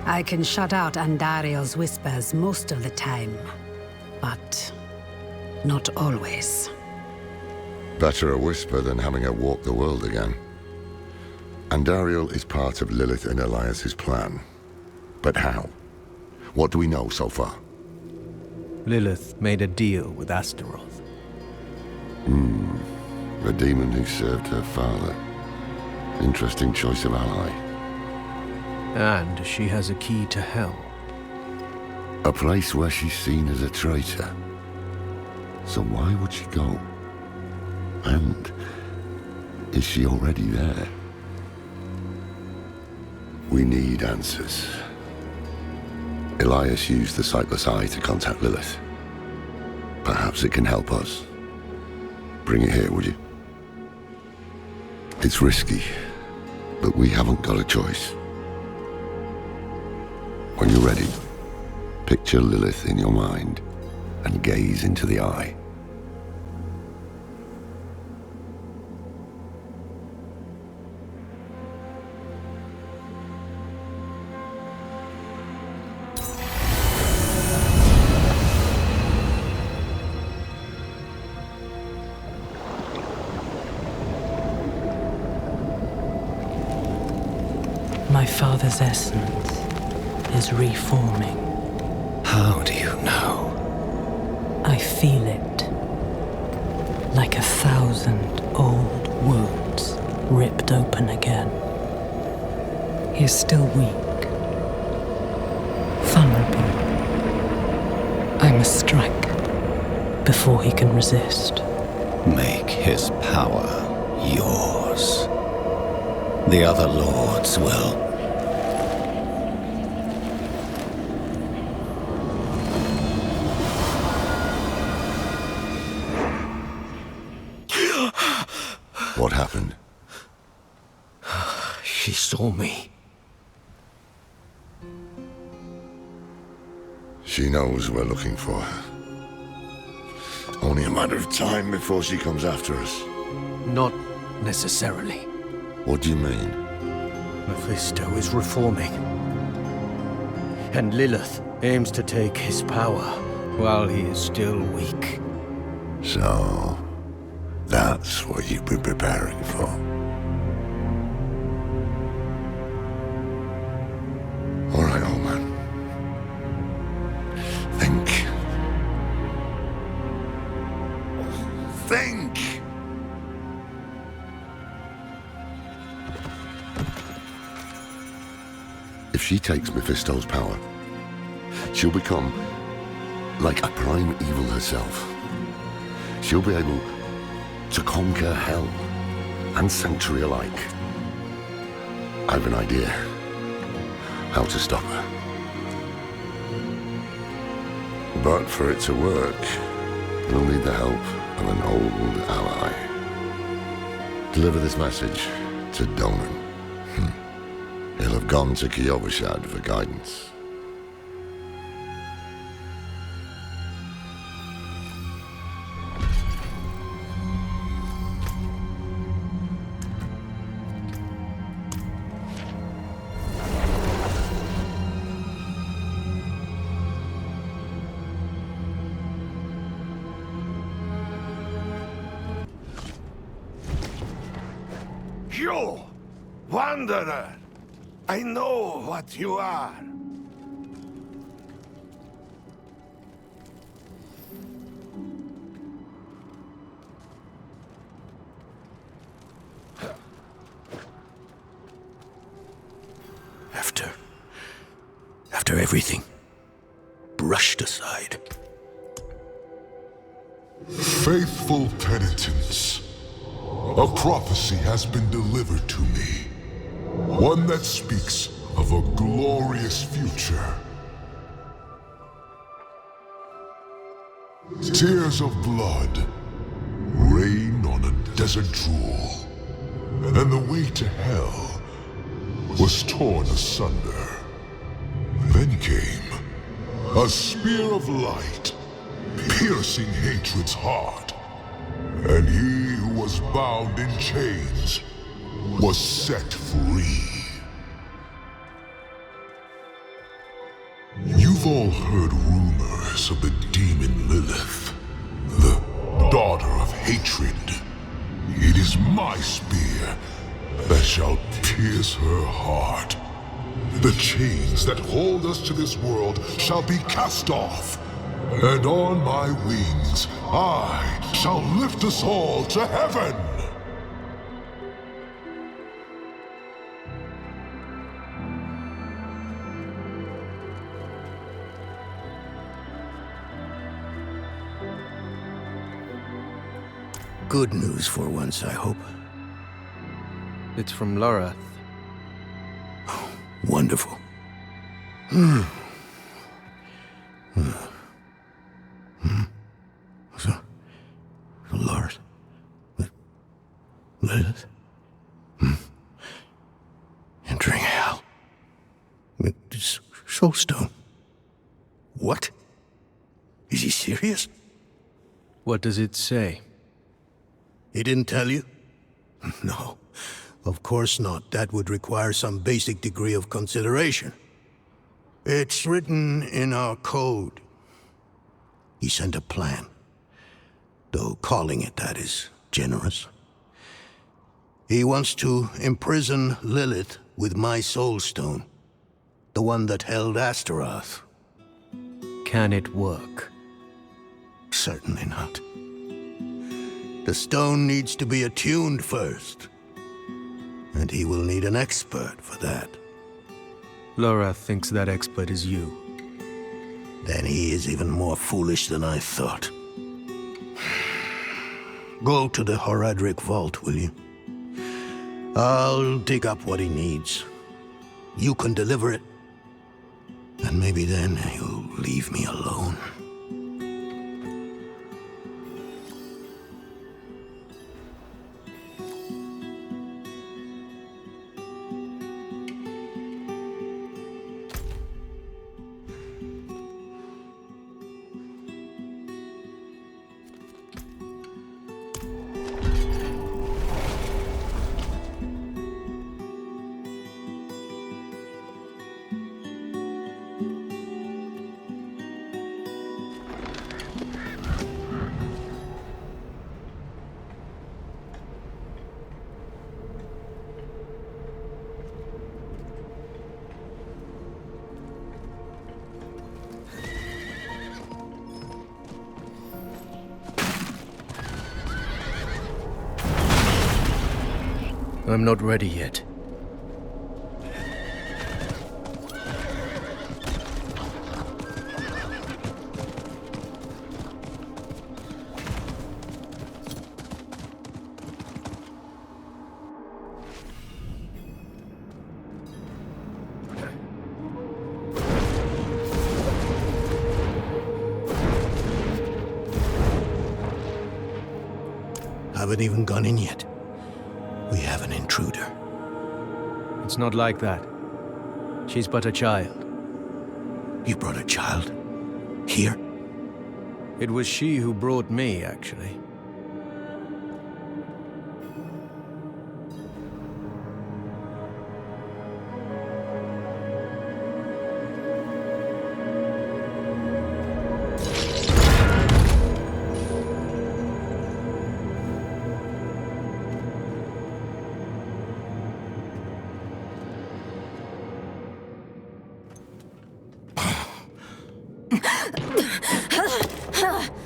I can shut out Andario's whispers most of the time, but not always. Better a whisper than having her walk the world again. Andariel is part of Lilith and Elias's plan. But how? What do we know so far? Lilith made a deal with Astaroth. The demon who served her father. Interesting choice of ally. And she has a key to hell. A place where she's seen as a traitor. So why would she go? And is she already there? We need answers. Elias used the Sightless Eye to contact Lilith. Perhaps it can help us. Bring it here, would you? It's risky, but we haven't got a choice. When you're ready, picture Lilith in your mind and gaze into the eye. My father's essence is reforming. How do you know? I feel it. Like 1,000 old wounds ripped open again. He is still weak. Vulnerable. I must strike before he can resist. Make his power yours. The other lords will. What happened? She saw me. She knows we're looking for her. Only a matter of time before she comes after us. Not necessarily. What do you mean? Mephisto is reforming. And Lilith aims to take his power while he is still weak. So, that's what you've been preparing for. All right, old man. Think. Think! If she takes Mephisto's power, she'll become like a prime evil herself. She'll be able to conquer hell and sanctuary alike. I have an idea how to stop her. But for it to work, we'll need the help of an old ally. Deliver this message to Donan. He'll have gone to Kiyovershad for guidance. You, Wanderer! I know what you are. After everything brushed aside. Faithful penitents, a prophecy has been delivered to me. One that speaks of a glorious future. Tears of blood rain on a desert drool, and the way to hell was torn asunder. Then came a spear of light, piercing hatred's heart, and he who was bound in chains was set free. all heard rumors of the demon Lilith, the daughter of hatred. It is my spear that shall pierce her heart. The chains that hold us to this world shall be cast off, and on my wings I shall lift us all to heaven! Good news for once, I hope. It's from Lorath. Wonderful. So, Lord, Lilith, entering hell. It's Soulstone. What? Is he serious? What does it say? He didn't tell you? No, of course not. That would require some basic degree of consideration. It's written in our code. He sent a plan. Though calling it that is generous. He wants to imprison Lilith with my Soulstone. The one that held Astaroth. Can it work? Certainly not. The stone needs to be attuned first. And he will need an expert for that. Lorath thinks that expert is you. Then he is even more foolish than I thought. Go to the Horadric vault, will you? I'll dig up what he needs. You can deliver it. And maybe then he'll leave me alone. I'm not ready yet. Haven't even gone in yet. We have an intruder. It's not like that. She's but a child. You brought a child? Here? It was she who brought me, actually.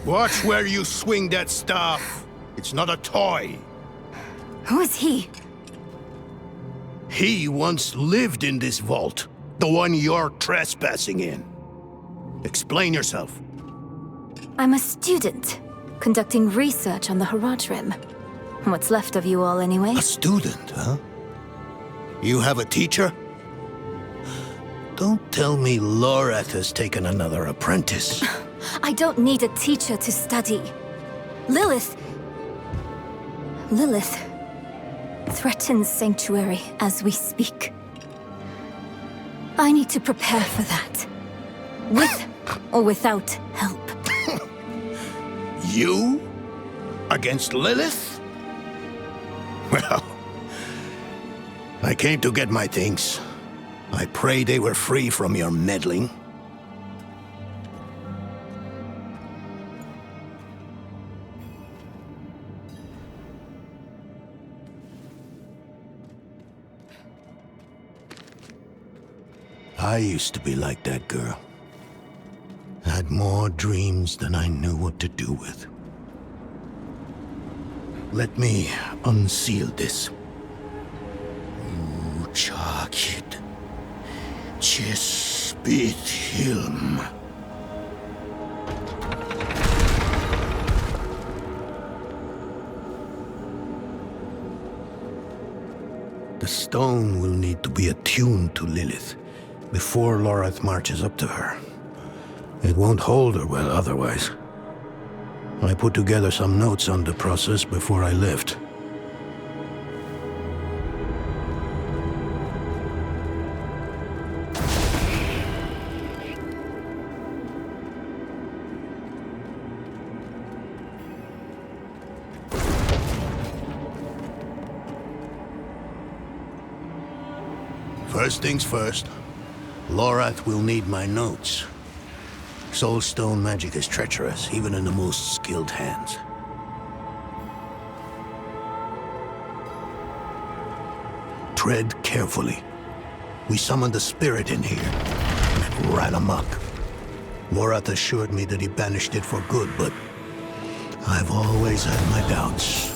Watch where you swing that staff. It's not a toy. Who is he? He once lived in this vault. The one you're trespassing in. Explain yourself. I'm a student, conducting research on the Horadrim. What's left of you all, anyway? A student, huh? You have a teacher? Don't tell me Lorath has taken another apprentice. I don't need a teacher to study. Lilith threatens Sanctuary as we speak. I need to prepare for that. With or without help. You? Against Lilith? Well, I came to get my things. I pray they were free from your meddling. I used to be like that girl. Had more dreams than I knew what to do with. Let me unseal this. Uchakid. Chespit Hilm. The stone will need to be attuned to Lilith before Lorath marches up to her. It won't hold her well otherwise. I put together some notes on the process before I left. First things first, Lorath will need my notes. Soulstone magic is treacherous, even in the most skilled hands. Tread carefully. We summoned the spirit in here. It ran amok. Lorath assured me that he banished it for good, but I've always had my doubts.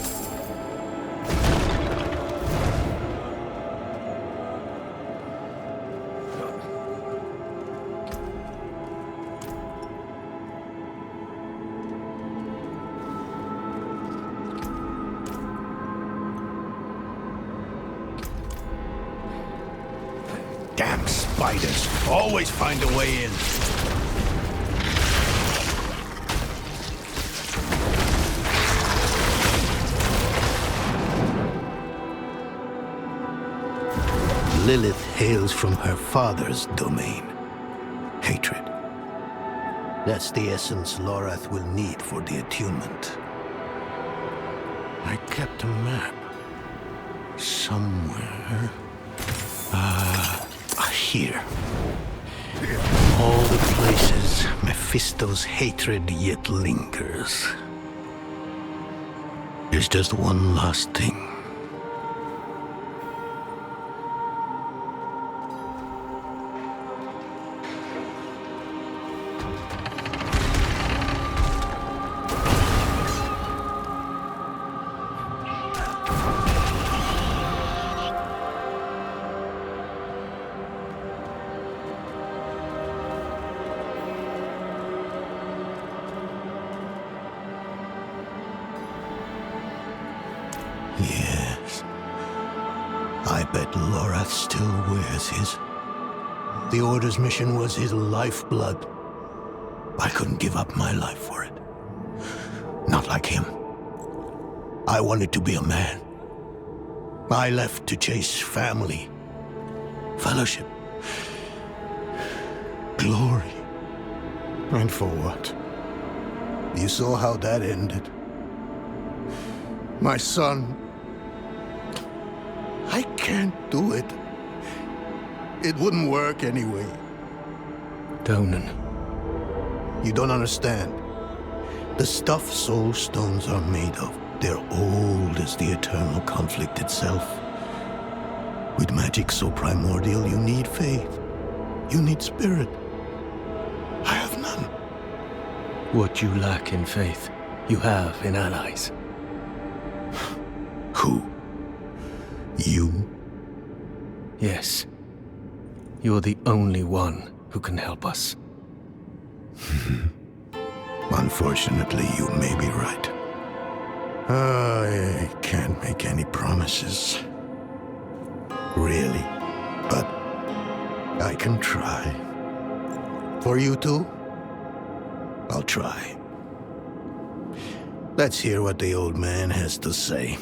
Damn spiders. Always find a way in. Lilith hails from her father's domain. Hatred. That's the essence Lorath will need for the attunement. I kept a map. Somewhere. Here. All the places Mephisto's hatred yet lingers. There's just one last thing. Yes. I bet Lorath still wears his. The Order's mission was his lifeblood. I couldn't give up my life for it. Not like him. I wanted to be a man. I left to chase family, fellowship, glory. And for what? You saw how that ended. My son. I can't do it. It wouldn't work anyway. Donan. You don't understand. The stuff soul stones are made of, they're old as the eternal conflict itself. With magic so primordial, you need faith. You need spirit. I have none. What you lack in faith, you have in allies. Who? You? Yes. You're the only one who can help us. Unfortunately, you may be right. I can't make any promises. Really. But I can try. For you two, I'll try. Let's hear what the old man has to say.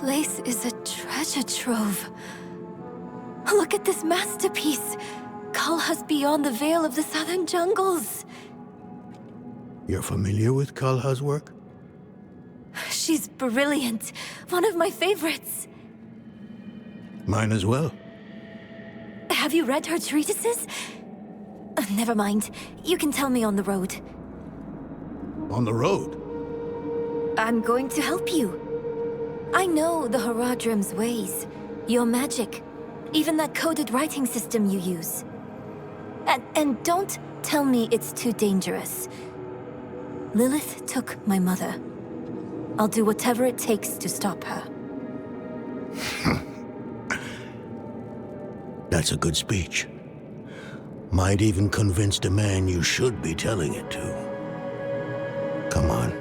place is a treasure trove. Look at this masterpiece. Kalha's beyond the veil of the southern jungles. You're familiar with Kalha's work? She's brilliant. One of my favorites. Mine as well. Have you read her treatises? Never mind. You can tell me on the road. On the road? I'm going to help you. I know the Haradrim's ways. Your magic. Even that coded writing system you use. And don't tell me it's too dangerous. Lilith took my mother. I'll do whatever it takes to stop her. That's a good speech. Might even convince the man you should be telling it to. Come on.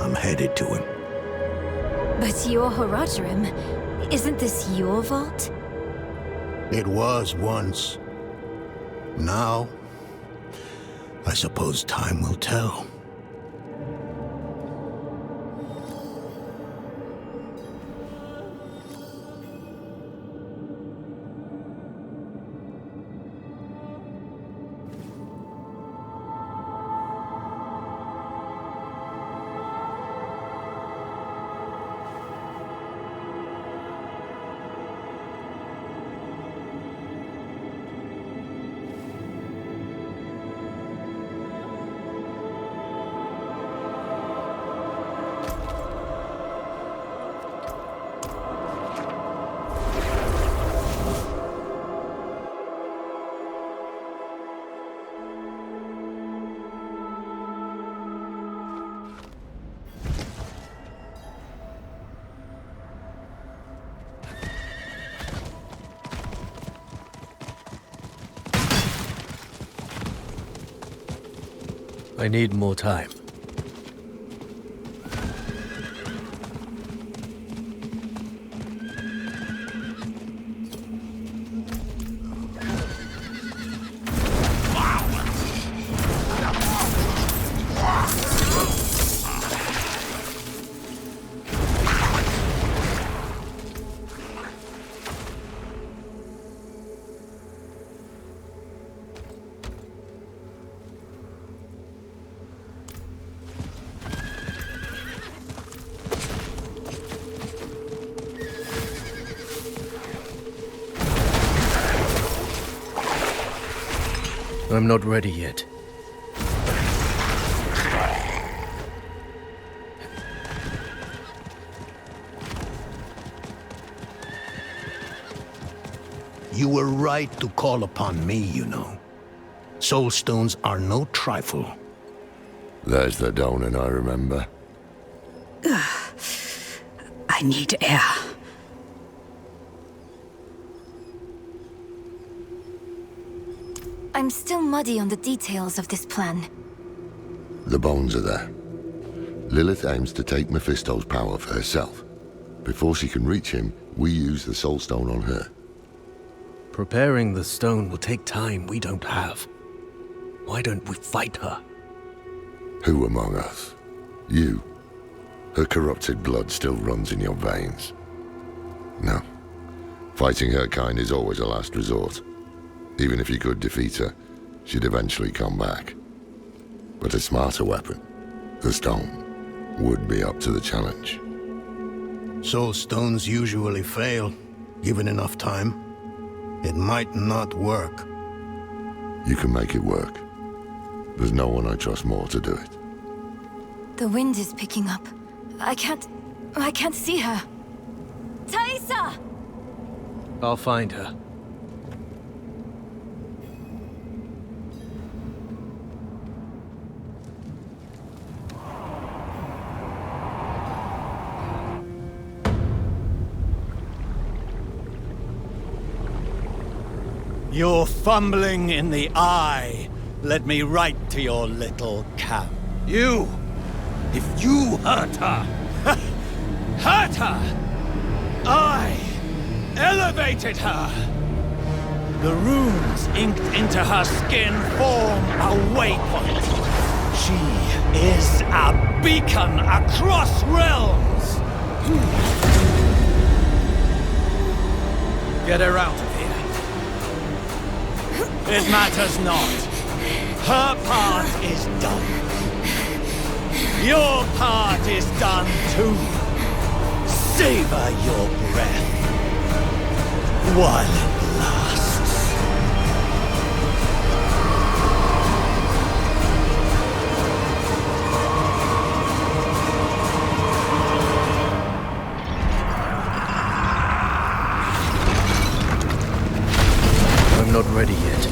I'm headed to him. But your Haradrim, isn't this your vault? It was once. Now, I suppose time will tell. I need more time. I'm not ready yet. You were right to call upon me, you know. Soul stones are no trifle. There's the Donan I remember. I need air. I'm still muddy on the details of this plan. The bones are there. Lilith aims to take Mephisto's power for herself. Before she can reach him, we use the Soul Stone on her. Preparing the stone will take time we don't have. Why don't we fight her? Who among us? You. Her corrupted blood still runs in your veins. No. Fighting her kind is always a last resort. Even if you could defeat her, she'd eventually come back. But a smarter weapon, the stone, would be up to the challenge. Soul stones usually fail, given enough time. It might not work. You can make it work. There's no one I trust more to do it. The wind is picking up. I can't see her. Thaisa! I'll find her. Your fumbling in the eye led me right to your little camp. You! If you hurt her! Hurt her! I elevated her! The runes inked into her skin form a waypoint. She is a beacon across realms! Get her out of here. It matters not. Her part is done. Your part is done too. Savor your breath while it lasts. I'm not ready yet.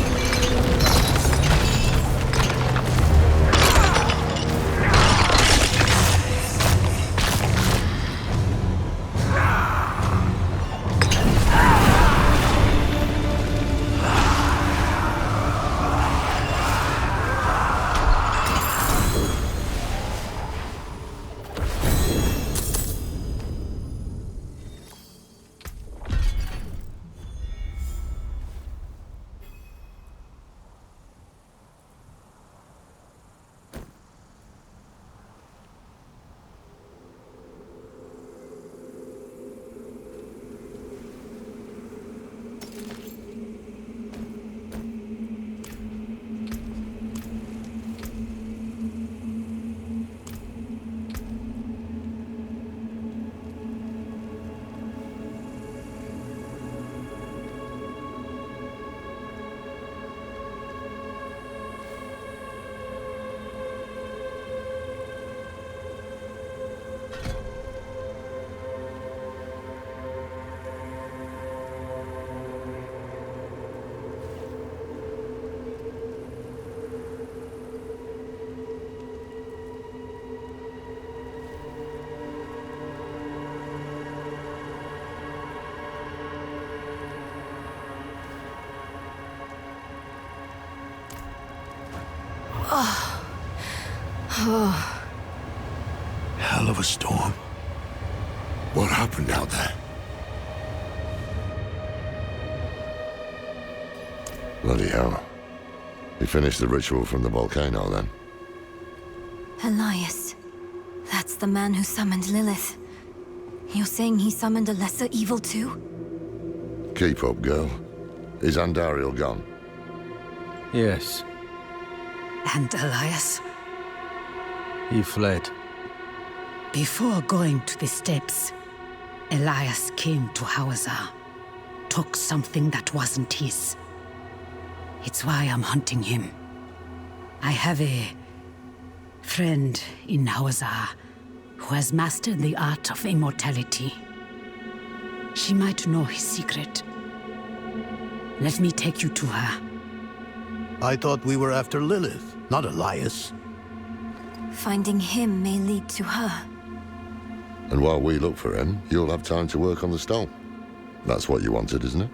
Hell of a storm. What happened out there? Bloody hell. We finished the ritual from the volcano then. Elias. That's the man who summoned Lilith. You're saying he summoned a lesser evil too? Keep up, girl. Is Andariel gone? Yes, And Elias? he fled. Before going to the steps, Elias came to Hawazar, took something that wasn't his. It's why I'm hunting him. I have a friend in Hawazar who has mastered the art of immortality. She might know his secret. Let me take you to her. I thought we were after Lilith, not Elias. Finding him may lead to her. And while we look for him, you'll have time to work on the stone. That's what you wanted, isn't it?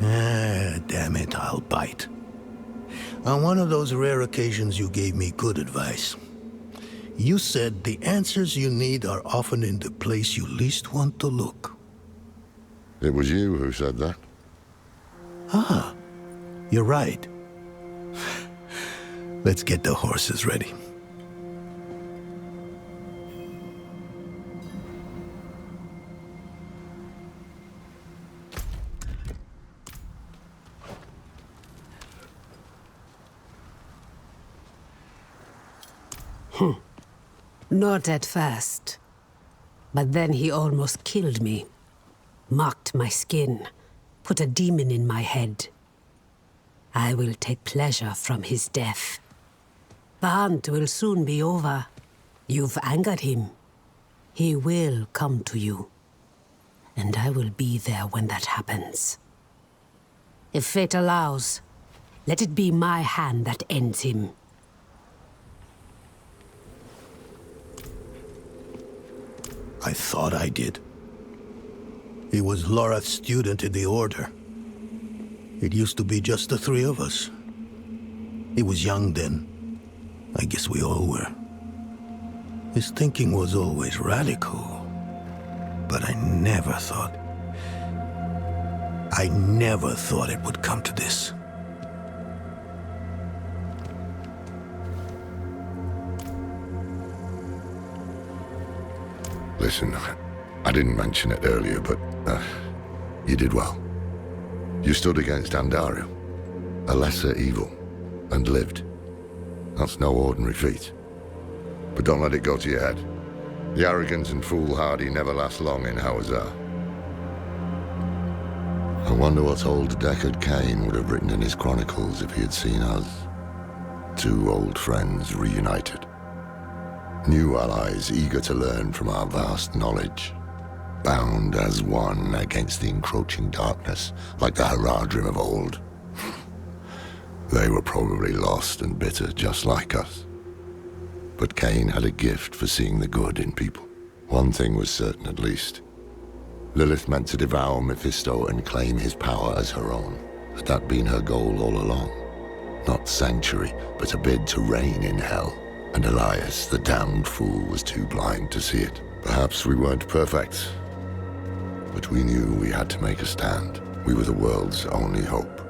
Ah, damn it, I'll bite. On one of those rare occasions you gave me good advice. You said the answers you need are often in the place you least want to look. It was you who said that. Ah, you're right. Let's get the horses ready. Not at first. But then he almost killed me. Marked my skin. Put a demon in my head. I will take pleasure from his death. The hunt will soon be over. You've angered him. He will come to you. And I will be there when that happens. If fate allows, let it be my hand that ends him. I thought I did. He was Lorath's student in the Order. It used to be just the three of us. He was young then. I guess we all were. His thinking was always radical. But I never thought it would come to this. Listen, I didn't mention it earlier, but You did well. You stood against Andaru, a lesser evil, and lived. That's no ordinary feat. But don't let it go to your head. The arrogance and foolhardy never last long in Hawazar. I wonder what old Deckard Cain would have written in his chronicles if he had seen us. Two old friends reunited. New allies eager to learn from our vast knowledge. Bound as one against the encroaching darkness, like the Haradrim of old. They were probably lost and bitter, just like us. But Cain had a gift for seeing the good in people. One thing was certain, at least. Lilith meant to devour Mephisto and claim his power as her own. Had that been her goal all along? Not sanctuary, but a bid to reign in hell. And Elias, the damned fool, was too blind to see it. Perhaps we weren't perfect, but we knew we had to make a stand. We were the world's only hope.